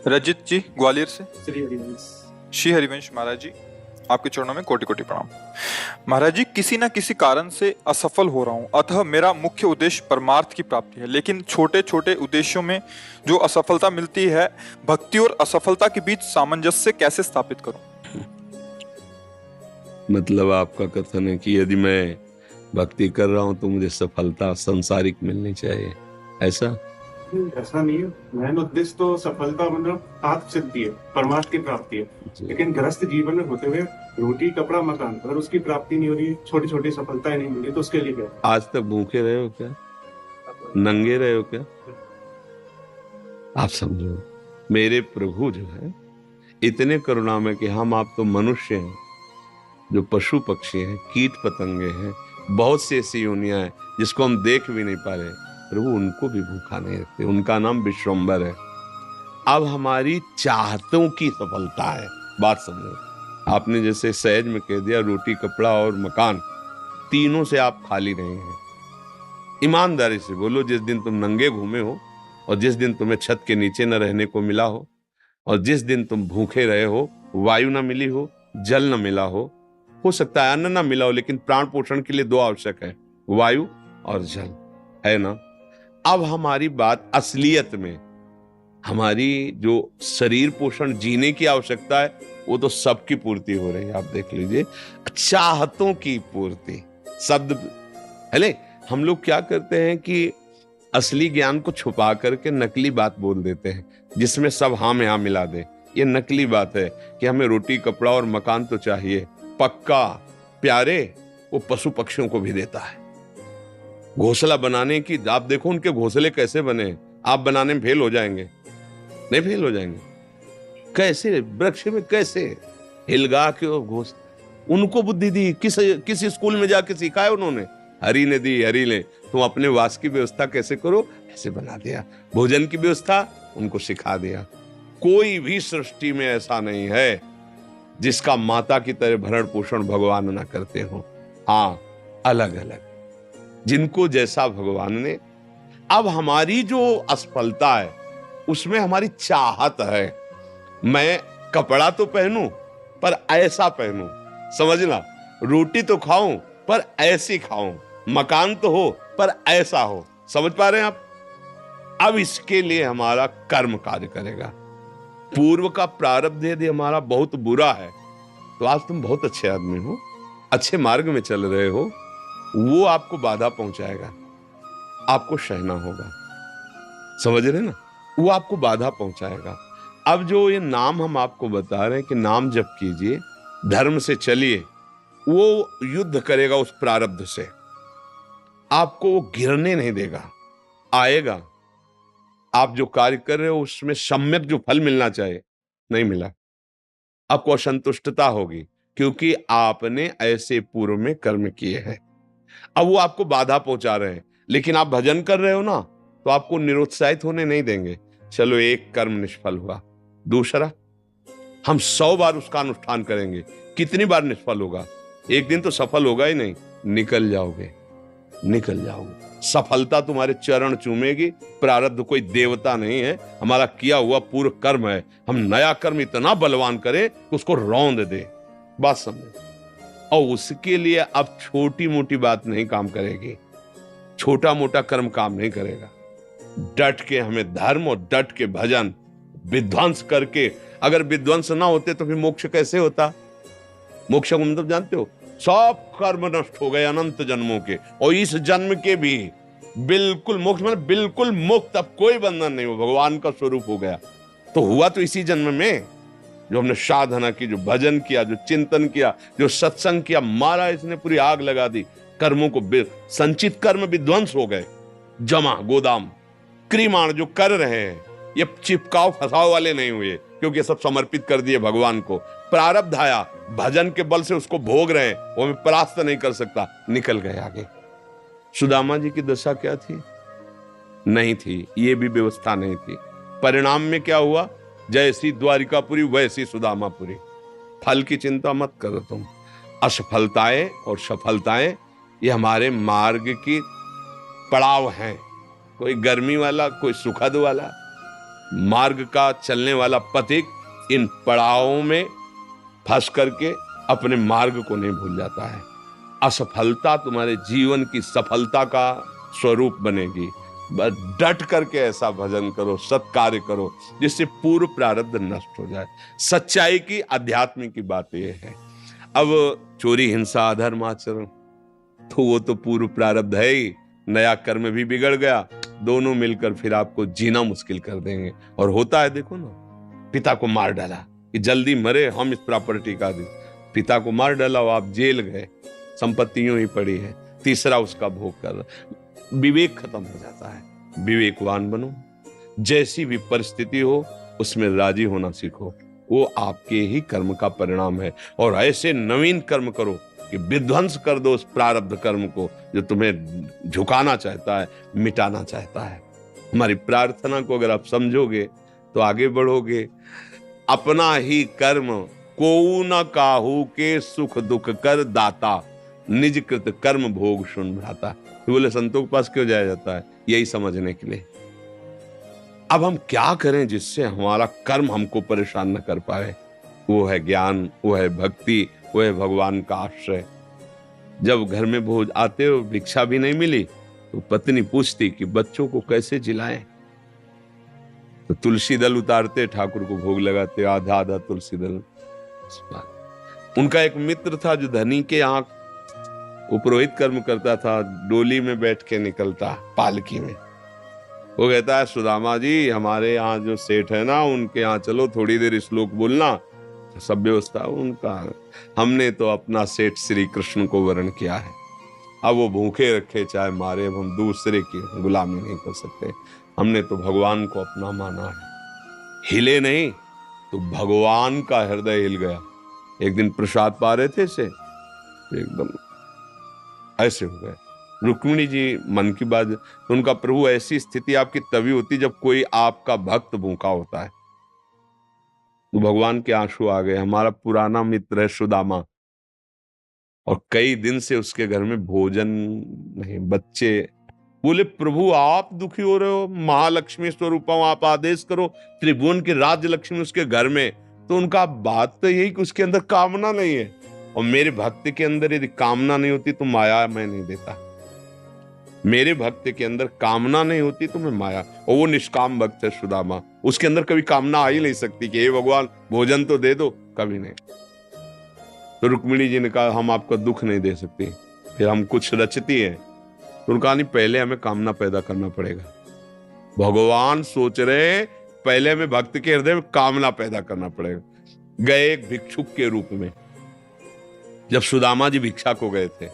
रजित जी ग्वालियर से। श्री हरिवंश। श्री हरिवंश महाराज जी, आपके चरणों में कोटि कोटि प्रणाम। महाराज जी, किसी न किसी कारण से असफल हो रहा हूँ, अतः मेरा मुख्य उद्देश्य परमार्थ की प्राप्ति है, लेकिन छोटे छोटे उद्देश्यों में जो असफलता मिलती है, भक्ति और असफलता के बीच सामंजस्य कैसे स्थापित करूं? मतलब आपका कथन है कि यदि मैं भक्ति कर रहा हूं तो मुझे सफलता सांसारिक मिलनी चाहिए, ऐसा? ऐसा नहीं है। मेन उद्देश्य तो सफलता मतलब आत्म सिद्धि है, परमार्थ की प्राप्ति है। लेकिन ग्रस्त जीवन में होते हुए रोटी कपड़ा मकान, अगर उसकी प्राप्ति नहीं हो रही, छोटी छोटी सफलताएं नहीं मिली, तो उसके लिए क्या? आज तक भूखे रहे हो क्या? नंगे रहे हो क्या? आप समझो, मेरे प्रभु जो है इतने करुणा में कि हम आप तो मनुष्य हैं, जो पशु पक्षी हैं, कीट पतंगे हैं, बहुत सी ऐसी योनियां हैं जिसको हम देख भी नहीं पा रहे, प्रभु उनको भी भूखा नहीं रखते। उनका नाम विश्वम्बर है। अब हमारी चाहतों की सफलता है। बात समझो, आपने जैसे सहज में कह दिया रोटी कपड़ा और मकान, तीनों से आप खाली नहीं हैं। ईमानदारी से बोलो, जिस दिन तुम नंगे घूमे हो और जिस दिन तुम्हें छत के नीचे न रहने को मिला हो और जिस दिन तुम भूखे रहे हो, वायु न मिली हो, जल न मिला हो सकता है अन्न न मिला हो, लेकिन प्राण पोषण के लिए दो आवश्यक है, वायु और जल, है ना? अब हमारी बात असलियत में, हमारी जो शरीर पोषण जीने की आवश्यकता है वो तो सबकी पूर्ति हो रही है। आप देख लीजिए, चाहतों की पूर्ति शब्द। हेले, हम लोग क्या करते हैं कि असली ज्ञान को छुपा करके नकली बात बोल देते हैं, जिसमें सब हाँ में हाँ मिला दे। ये नकली बात है कि हमें रोटी कपड़ा और मकान तो चाहिए, पक्का प्यारे वो पशु पक्षियों को भी देता है। घोंसला बनाने की, आप देखो उनके घोंसले कैसे बने, आप बनाने में फेल हो जाएंगे। नहीं फेल हो जाएंगे? कैसे वृक्ष में कैसे हिलगा के घोंस, उनको बुद्धि दी, किस स्कूल में जाके सिखाया उन्होंने? हरि ने दी, हरि ने। तुम अपने वास की व्यवस्था कैसे करो, ऐसे बना दिया। भोजन की व्यवस्था उनको सिखा दिया। कोई भी सृष्टि में ऐसा नहीं है जिसका माता की तरह भरण पोषण भगवान ना करते हो। हाँ, अलग अलग जिनको जैसा भगवान ने। अब हमारी जो असफलता है उसमें हमारी चाहत है, मैं कपड़ा तो पहनूं पर ऐसा पहनूं, समझना, रोटी तो खाऊं पर ऐसी खाऊं, मकान तो हो पर ऐसा हो। समझ पा रहे हैं आप? अब इसके लिए हमारा कर्म कार्य करेगा। पूर्व का प्रारब्ध यदि हमारा बहुत बुरा है तो आज तुम बहुत अच्छे आदमी हो, अच्छे मार्ग में चल रहे हो, वो आपको बाधा पहुंचाएगा, आपको सहना होगा। समझ रहे ना? वो आपको बाधा पहुंचाएगा। अब जो ये नाम हम आपको बता रहे हैं कि नाम जप कीजिए, धर्म से चलिए, वो युद्ध करेगा उस प्रारब्ध से, आपको वो गिरने नहीं देगा, आएगा। आप जो कार्य कर रहे हो उसमें सम्यक जो फल मिलना चाहिए नहीं मिला, आपको असंतुष्टता होगी, क्योंकि आपने ऐसे पूर्व में कर्म किए हैं। अब वो आपको बाधा पहुंचा रहे हैं, लेकिन आप भजन कर रहे हो ना, तो आपको निरुत्साहित होने नहीं देंगे। चलो, एक कर्म निष्फल हुआ, दूसरा हम 100 बार उसका अनुष्ठान करेंगे। कितनी बार निष्फल होगा? एक दिन तो सफल होगा ही नहीं, निकल जाओगे, निकल जाओगे। सफलता तुम्हारे चरण चूमेगी। प्रारब्ध कोई देवता नहीं है, हमारा किया हुआ पूर्व कर्म है। हम नया कर्म इतना बलवान करें कि उसको रौंद दे। बात समझे? और उसके लिए अब छोटी मोटी बात नहीं काम करेगी, छोटा मोटा कर्म काम नहीं करेगा। डट के हमें धर्म और डट के भजन विध्वंस करके, अगर विध्वंस ना होते तो फिर मोक्ष कैसे होता? मोक्ष को मतलब जानते हो? सब कर्म नष्ट हो गए अनंत जन्मों के, और इस जन्म के भी बिल्कुल मोक्ष, मतलब बिल्कुल मुक्त, अब कोई बंधन नहीं हो, भगवान का स्वरूप हो गया। तो हुआ तो इसी जन्म में, जो हमने साधना की, जो भजन किया, जो चिंतन किया, जो सत्संग किया, मारा इसने पूरी आग लगा दी। कर्मों को, संचित कर्म विध्वंस हो गए, जमा गोदाम। क्रियमाण जो कर रहे हैं ये चिपकाव फसाव वाले नहीं हुए, क्योंकि ये सब समर्पित कर दिए भगवान को। प्रारब्ध आया, भजन के बल से उसको भोग रहे हैं, वो हमें परास्त नहीं कर सकता, निकल गए आगे। सुदामा जी की दशा क्या थी? नहीं थी, ये भी व्यवस्था नहीं थी। परिणाम में क्या हुआ? जैसी द्वारिकापुरी वैसी सुदामापुरी। फल की चिंता मत करो तुम। असफलताएं और सफलताएं ये हमारे मार्ग की पड़ाव हैं, कोई गर्मी वाला, कोई सुखद वाला। मार्ग का चलने वाला पथिक इन पड़ावों में फंस करके अपने मार्ग को नहीं भूल जाता है। असफलता तुम्हारे जीवन की सफलता का स्वरूप बनेगी। बस डट करके ऐसा भजन करो, सत्कार्य करो जिससे पूर्व प्रारब्ध नष्ट हो जाए। सच्चाई की, अध्यात्म की बात यह है। अब चोरी, हिंसा, अधर्म आचरण तो वो तो पूर्व प्रारब्ध है ही, नया कर्म भी बिगड़ गया, दोनों मिलकर फिर आपको जीना मुश्किल कर देंगे। और होता है, देखो ना, पिता को मार डाला कि जल्दी मरे, हम इस प्रॉपर्टी का दे। पिता को मार डाला, आप जेल गए, संपत्ति यूं ही पड़ी है, तीसरा उसका भोग कर रहा। विवेक खत्म हो जाता है। विवेकवान बनो, जैसी भी परिस्थिति हो उसमें राजी होना सीखो, वो आपके ही कर्म का परिणाम है। और ऐसे नवीन कर्म करो कि विध्वंस कर दो उस प्रारब्ध कर्म को जो तुम्हें झुकाना चाहता है, मिटाना चाहता है। हमारी प्रार्थना को अगर आप समझोगे तो आगे बढ़ोगे। अपना ही कर्म कोऊ न काहू के सुख दुख कर दाता, निज कृत कर्म भोग सुन भ्राता। तो बोले संतों के पास क्यों जाया जाता है? यही समझने के लिए। अब हम क्या करें जिससे हमारा कर्म हमको परेशान न कर पाए? वो है ज्ञान, वो है भक्ति, वो है भगवान का आश्रय। जब घर में भोज आते हो, भिक्षा भी नहीं मिली, तो पत्नी पूछती कि बच्चों को कैसे जिलाएं? तो तुलसी दल उतारते, ठाकुर को भोग लगाते, आधा आधा तुलसी दल। उनका एक मित्र था जो धनी के यहाँ वो पुरोहित कर्म करता था, डोली में बैठ के निकलता, पालकी में। वो कहता है, सुदामा जी हमारे यहाँ जो सेठ है ना, उनके यहाँ चलो, थोड़ी देर श्लोक बोलना। सब व्यवस्था उनका। हमने तो अपना सेठ श्री कृष्ण को वरण किया है, अब वो भूखे रखे चाहे मारे, अब हम दूसरे की गुलामी नहीं कर सकते। हमने तो भगवान को अपना माना है। हिले नहीं तो भगवान का हृदय हिल गया। एक दिन प्रसाद पा रहे थे से एकदम ऐसे हो गए। रुक्मिणी जी मन की बात, तो उनका प्रभु ऐसी स्थिति आपकी तभी होती जब कोई आपका भक्त भूखा होता है। तो भगवान के आंसू आ गए। हमारा पुराना मित्र है सुदामा, और कई दिन से उसके घर में भोजन नहीं, बच्चे। बोले प्रभु आप दुखी हो रहे हो, महालक्ष्मी स्वरूपम आप आदेश करो, त्रिभुवन की राज्य लक्ष्मी उसके घर में। तो उनका बात तो यही कि उसके अंदर कामना नहीं है, और मेरे भक्त के अंदर यदि कामना नहीं होती तो माया मैं नहीं देता। मेरे भक्त के अंदर कामना नहीं होती तो मैं माया, और वो निष्काम भक्त है सुदामा, उसके अंदर कभी कामना आ ही नहीं सकती कि हे भगवान भोजन तो दे दो, कभी नहीं। तो रुक्मिणी जी ने कहा हम आपका दुख नहीं दे सकते, फिर हम कुछ रचती हैं। तो उनका नहीं, पहले हमें कामना पैदा करना पड़ेगा। भगवान सोच रहे पहले हमें भक्त के हृदय में कामना पैदा करना पड़ेगा। गए एक भिक्षुक के रूप में, जब सुदामा जी भिक्षा को गए थे,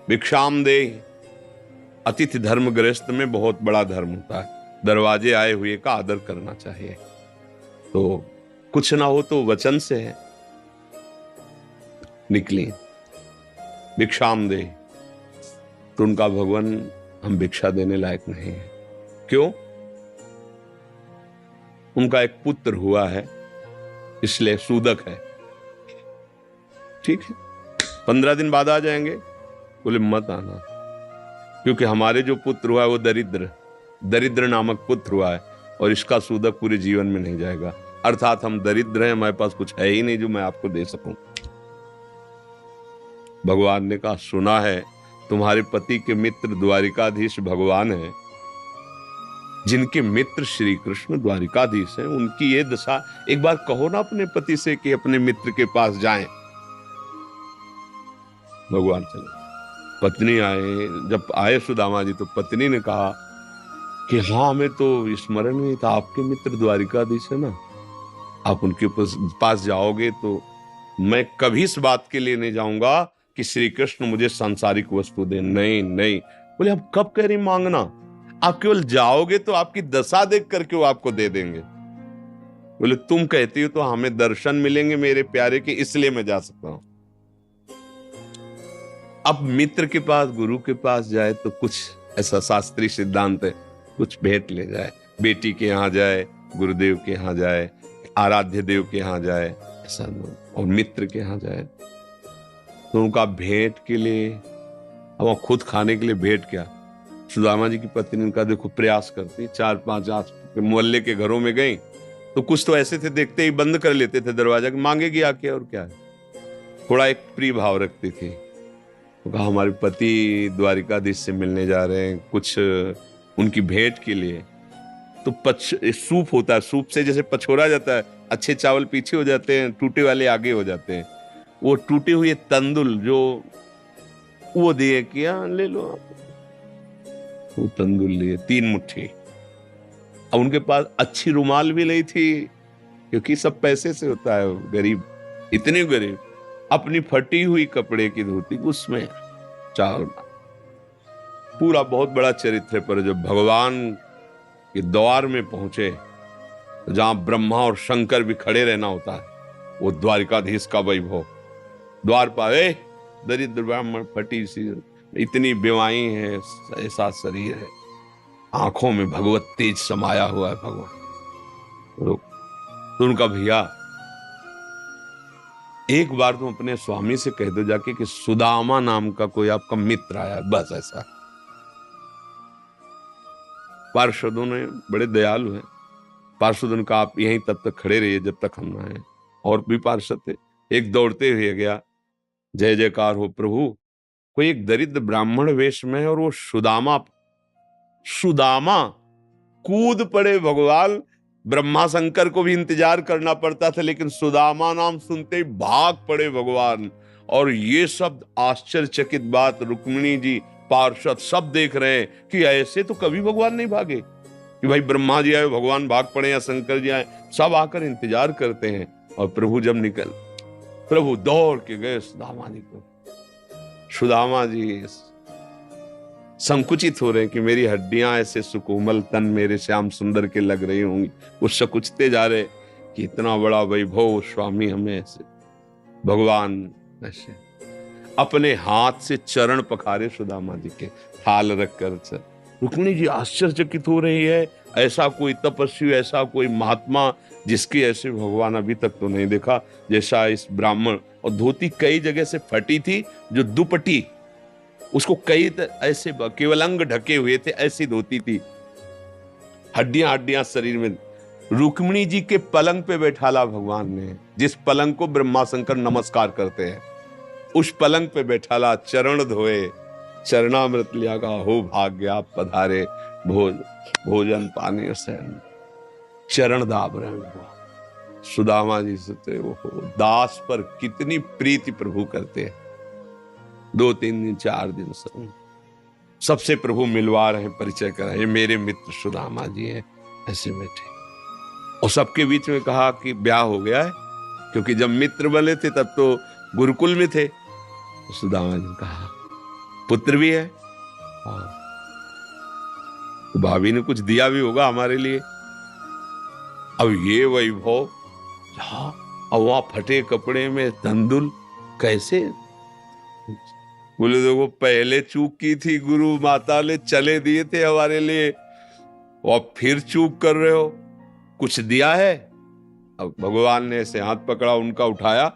भिक्षाम दे, अतिथि धर्म गृहस्थ में बहुत बड़ा धर्म होता है, दरवाजे आए हुए का आदर करना चाहिए। तो कुछ ना हो तो वचन से है। निकली भिक्षाम दे, तो उनका भगवान हम भिक्षा देने लायक नहीं है। क्यों? उनका एक पुत्र हुआ है, इसलिए सूदक है। ठीक है, 15 दिन बाद आ जाएंगे। बोले मत आना, क्योंकि हमारे जो पुत्र हुआ है वो दरिद्र नामक पुत्र हुआ है, और इसका सूदक पूरे जीवन में नहीं जाएगा। अर्थात हम दरिद्र हैं, हमारे पास कुछ है ही नहीं जो मैं आपको दे सकूं। भगवान ने कहा सुना है तुम्हारे पति के मित्र द्वारिकाधीश भगवान है, जिनके मित्र श्री कृष्ण द्वारिकाधीश हैं, उनकी ये दशा, एक बार कहो ना अपने पति से कि अपने मित्र के पास जाएं। भगवान चले, पत्नी आए। जब आए सुदामा जी तो पत्नी ने कहा कि हाँ हमें तो स्मरण नहीं था, आपके मित्र द्वारिकाधीश है ना, आप उनके पास जाओगे तो मैं कभी इस बात के लिए नहीं जाऊंगा कि श्री कृष्ण मुझे सांसारिक वस्तु दे। नहीं नहीं। बोले हम कब कह रही मांगना, आप केवल जाओगे तो आपकी दशा देख करके वो आपको दे देंगे। बोले तुम कहती हो तो हमें दर्शन मिलेंगे मेरे प्यारे के, इसलिए मैं जा सकता हूं। अब मित्र के पास, गुरु के पास जाए तो कुछ ऐसा शास्त्रीय सिद्धांत है, कुछ भेंट ले जाए। बेटी के यहाँ जाए, गुरुदेव के यहाँ जाए, आराध्य देव के यहाँ जाए, ऐसा और मित्र के यहाँ जाए तो उनका भेंट के लिए, अब खुद खाने के लिए भेंट क्या। सुदामा जी की पत्नी ने कहा देखो प्रयास करती, 4-5 आस मोहल्ले के घरों में गई, तो कुछ तो ऐसे थे, देखते ही बंद कर लेते थे दरवाजा, मांगेगी आके और क्या है। थोड़ा एक प्रिय भाव रखती थी। तो कहा हमारे पति द्वारिकाधीश से मिलने जा रहे हैं, कुछ उनकी भेंट के लिए। तो सूप होता है, सूप से जैसे पछोरा जाता है, अच्छे चावल पीछे हो जाते हैं, टूटे वाले आगे हो जाते हैं। वो टूटे हुए तंदुल जो वो दिए, किया ले लो आप। वो तंदुल लिए 3 मुट्ठी। अब उनके पास अच्छी रुमाल भी नहीं थी, क्योंकि सब पैसे से होता है, गरीब, इतने गरीब। अपनी फटी हुई कपड़े की धोती, उसमें चावल। पूरा बहुत बड़ा चरित्र। पर जब भगवान के द्वार में पहुंचे, तो जहां ब्रह्मा और शंकर भी खड़े रहना होता है, वो द्वारिकाधीश का वैभव। द्वार पाए दरिद्र ब्राह्मण, फटी सी, इतनी बीमारी है, ऐसा शरीर है, आंखों में भगवत तेज समाया हुआ है भगवान। तो उनका भैया, एक बार तुम अपने स्वामी से कह दो जाके कि सुदामा नाम का कोई आपका मित्र आया, बस ऐसा। पार्षदों ने बड़े दयालु हैं। पार्षदों का आप यहीं तब तक खड़े रहिए जब तक हम ना आए। और भी पार्षद थे। एक दौड़ते हुए गया, जय जयकार हो प्रभु। कोई एक दरिद्र ब्राह्मण वेश में है, और वो सुदामा कूद पड़े भगवान। ब्रह्मा शंकर को भी इंतजार करना पड़ता था, लेकिन सुदामा नाम सुनते ही भाग पड़े भगवान। और ये शब्द आश्चर्यचकित बात, रुक्मिणी जी, पार्षद सब देख रहे हैं कि ऐसे तो कभी भगवान नहीं भागे कि भाई ब्रह्मा जी आए भगवान भाग पड़े या शंकर जी आए। सब आकर इंतजार करते हैं। और प्रभु जब प्रभु दौड़ के गए सुदामा जी को। सुदामा जी संकुचित हो रहे हैं कि मेरी हड्डियां ऐसे सुकोमल, तन मेरे श्याम सुंदर के लग रही होंगी। वो सकुचते जा रहे कि इतना बड़ा वैभव स्वामी हमें ऐसे। भगवान ऐसे अपने हाथ से चरण पखारे सुदामा जी के, थाल रखकर। रुक्मिणी जी आश्चर्यचकित हो रही है, ऐसा कोई तपस्वी, ऐसा कोई महात्मा जिसकी ऐसे भगवान अभी तक तो नहीं देखा जैसा इस ब्राह्मण। और धोती कई जगह से फटी थी, जो दुपट्टी उसको कई ऐसे केवल अंग ढके हुए थे, ऐसी धोती थी, हड्डियां हड्डियां शरीर में। रुक्मिणी जी के पलंग पे बैठाला भगवान ने, जिस पलंग को ब्रह्मा शंकर नमस्कार करते हैं, उस पलंग पे बैठाला, चरण धोए, चरणामृत लिया, का हो भाग्य आप पधारे, भोजन पानी से चरण दाब रहे। सुदामा जी से वो दास पर कितनी प्रीति प्रभु करते हैं। 2-3 दिन 4 दिन सबसे प्रभु मिलवा रहे, परिचय करा, ये मेरे मित्र सुदामा जी हैं, ऐसे बैठे। और सबके बीच में कहा कि ब्याह हो गया है, क्योंकि जब मित्र बने थे तब तो गुरुकुल में थे। तो सुदामा जी ने कहा पुत्र भी है, तो भाभी ने कुछ दिया भी होगा हमारे लिए। अब ये वैभव, अब वहां फटे कपड़े में तंदुल कैसे? बोले देखो पहले चूक की थी, गुरु माता ने चले दिए थे हमारे लिए, और फिर चूक कर रहे हो, कुछ दिया है? अब भगवान ने ऐसे हाथ पकड़ा, उनका उठाया,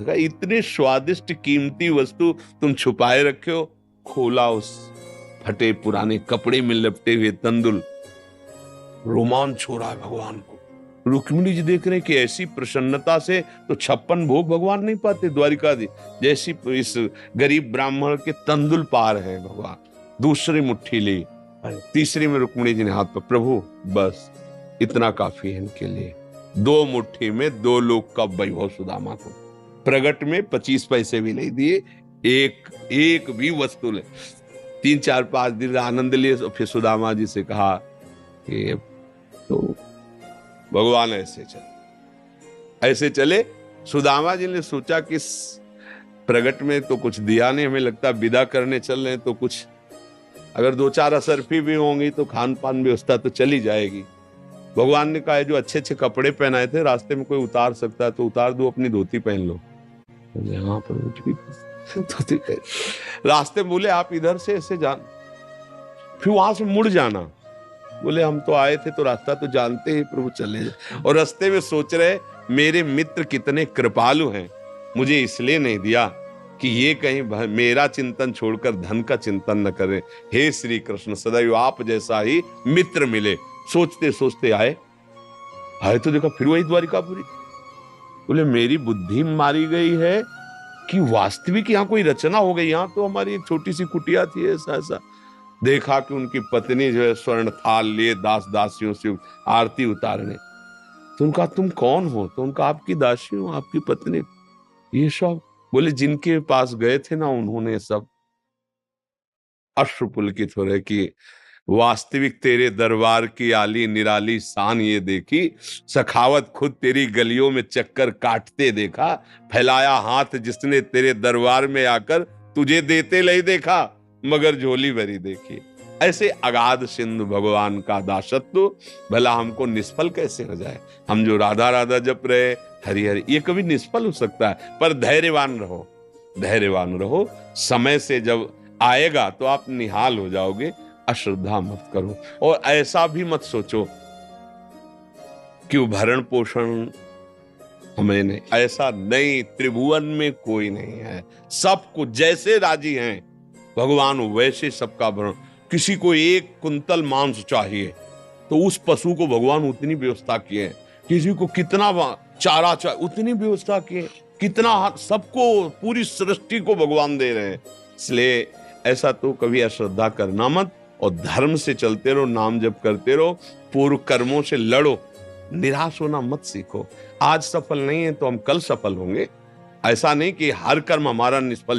इतने स्वादिष्ट कीमती वस्तु तुम छुपाए रखे हो। खोला, उस फटे पुराने कपड़े में लपटे हुए तंदुल, रोमांच हो रहा है भगवान को। रुक्मिणी जी देख रहे हैं कि ऐसी प्रसन्नता से तो 56 भोग भगवान नहीं पाते द्वारिकाधीश, जैसी इस गरीब ब्राह्मण के तंदुल पार है भगवान। दूसरी मुट्ठी ली, तीसरी में रुक्मिणी जी ने हाथ पर, प्रभु बस इतना काफी है इनके लिए। 2 मुट्ठी में 2 लोग का वैभव सुदामा को। प्रगट में 25 पैसे भी नहीं दिए, एक भी वस्तु ले। 3-4-5 दिन आनंद लिए। फिर सुदामा जी से कहा कि तो भगवान ऐसे चले। सुदामा जी ने सोचा कि प्रगट में तो कुछ दिया नहीं, हमें लगता विदा करने चल रहे हैं, तो कुछ अगर 2-4 असरफी भी होंगी तो खान पान व्यवस्था तो चली जाएगी। भगवान ने कहा जो अच्छे अच्छे कपड़े पहनाए थे, रास्ते में कोई उतार सकता है तो उतार दो, अपनी धोती पहन लो। यहाँ पर धोती पहन। रास्ते बोले आप इधर से ऐसे जान, फिर वहां से मुड़ जाना। बोले हम तो आए थे तो रास्ता तो जानते ही प्रभु, चले जाए। और रास्ते में सोच रहे मेरे मित्र कितने कृपालु हैं, मुझे इसलिए नहीं दिया कि ये कहीं मेरा चिंतन छोड़कर धन का चिंतन न करें। हे श्री कृष्ण, सदैव आप जैसा ही मित्र मिले। सोचते सोचते आए, आए तो देखा फिर वही द्वारिकापुरी। बोले मेरी बुद्धि मारी गई है कि वास्तविक यहाँ कोई रचना हो गई। यहाँ तो हमारी एक छोटी सी कुटिया थी, ऐसा ऐसा। देखा कि उनकी पत्नी जो है स्वर्ण थाल लिए दास दासियों से आरती उतारने। तो उनका तुम कौन हो? तो उनका आपकी दासी हूं, आपकी पत्नी। ये सब बोले जिनके पास गए थे ना उन्होंने सब अश्रुपुलकित हो रहे कि वास्तविक तेरे दरबार की आली निराली शान ये देखी, सखावत खुद तेरी गलियों में चक्कर काटते देखा, फैलाया हाथ जिसने तेरे दरबार में आकर तुझे देते नहीं देखा, मगर झोली भरी देखी। ऐसे अगाध सिंधु भगवान का दासत्व भला हमको निष्फल कैसे हो जाए? हम जो राधा राधा जप रहे, हरि हरि, ये कभी निष्फल हो सकता है। पर धैर्यवान रहो, धैर्यवान रहो। समय से जब आएगा तो आप निहाल हो जाओगे। अश्रद्धा मत करो और ऐसा भी मत सोचो कि भरण पोषण हमें नहीं, ऐसा नहीं। त्रिभुवन में कोई नहीं है, सबको जैसे राजी हैं भगवान वैसे सबका भरण। किसी को 1 कुंतल मांस चाहिए तो उस पशु को भगवान उतनी व्यवस्था किए। किसी को कितना चारा चाहिए उतनी व्यवस्था किए। कितना सबको, पूरी सृष्टि को भगवान दे रहे हैं। इसलिए ऐसा तो कभी अश्रद्धा करना मत और धर्म से चलते रहो, नाम जप करते रहो, पूर्व कर्मों से लड़ो, निराश होना मत सीखो। आज सफल नहीं है तो हम कल सफल होंगे। ऐसा नहीं कि हर कर्म हमारा निष्फल